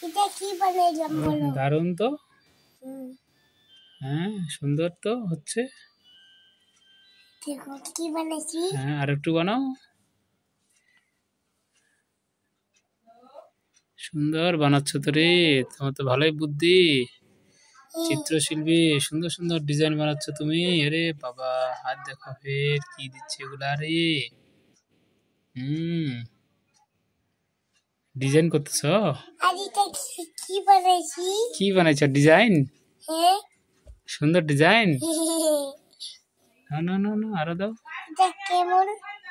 এটা কি বানাইলাম বলো? দারুণ তো। হ্যাঁ সুন্দর তো হচ্ছে। দেখো কি বানাইছি। হ্যাঁ আর একটু বানাও। সুন্দর বানাচ্ছ তো রে, তোমার তো ভালোই বুদ্ধি। চিত্রশিল্পী, সুন্দর সুন্দর ডিজাইন বানাচ্ছ তুমি। আরে বাবা, হাত দেখা ফের কি দিচ্ছে এগুলা রে। ডিজাইন করতেছ? আর এটা কি বানাইছি? কি বানাইছ? ডিজাইন? হ্যাঁ। সুন্দর ডিজাইন। না না না না, আরো দাও। এটা কেমন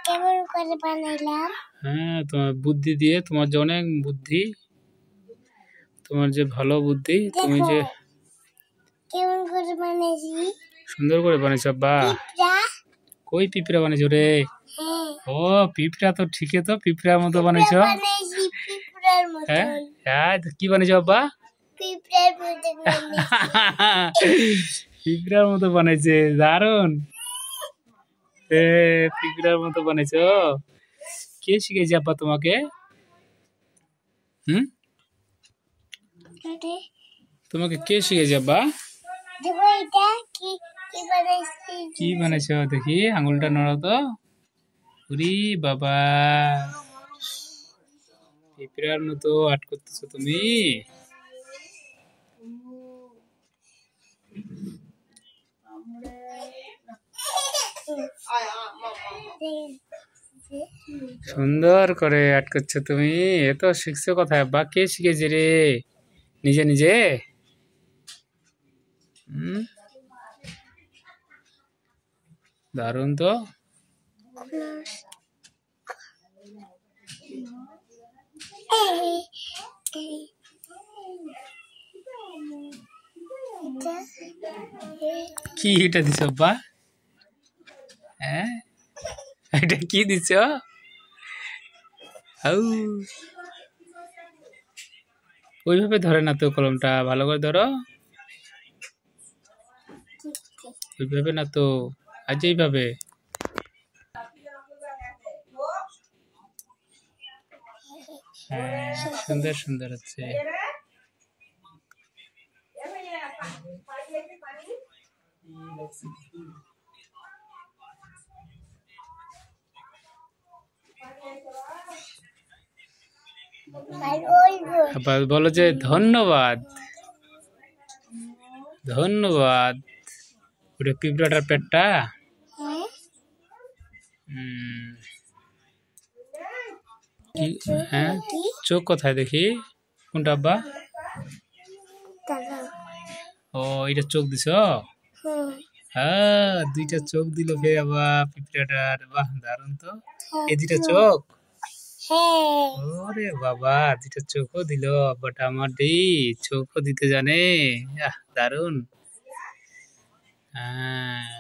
কেমন করে বানাইলাম? হ্যাঁ তোমার বুদ্ধি দিয়ে, তোমার যে অনেক বুদ্ধি, তোমার যে ভালো বুদ্ধি, তুমি যে কেমন করে বানাইছি। সুন্দর করে বানাইছ। বাহ, কই পিঁপড়া বানাইছো রে? ও পিঁপড়া তো ঠিকই তো, পিঁপড়ার মতো বানাইছো। হ্যাঁ হ্যাঁ, কি বানাইছো আব্বা? পিঁপড়ার মতো বানাইছে, দারুন। পিঁপড়ার মতো বানাইছো। কে শিখেছে আব্বা তোমাকে? তোমাকে কে শিখেছে আব্বা? কি বানাইছো দেখি, আঙুলটা নড়াও তো। উরি বাবা, পিঁপড়ার মতো আর্ট করতেছো তুমি। সুন্দর করে আর্ট করছো তুমি। এত শিখছো কোথায় আব্বা? কে শিখেছে রে? নিজে নিজে? দারুণ তো। কি এটা দিছ আব্বা? হ্যাঁ এটা কি দিছ? ওইভাবে ধরে না তো, কলমটা ভালো করে ধরো। ওইভাবে না তো, আজ এইভাবে। হ্যাঁ সুন্দর সুন্দর হচ্ছে। বলো যে ধন্যবাদ। ধন্যবাদ। ওটা পিঁপড়াটার পেটটা। হ্যাঁ চোখ কোথায় দেখি? কোনটা আব্বা? ও এটা চোখ দিছ? হ্যাঁ দুইটা চোখ দিল ফের আবার পিঁপড়াটার। বাহ দারুন তো। এই দুইটা চোখ? ওরে বাবা, দুইটা চোখও দিল আব্বাটা আমার। চোখও দিতে জানে, দারুন। হ্যাঁ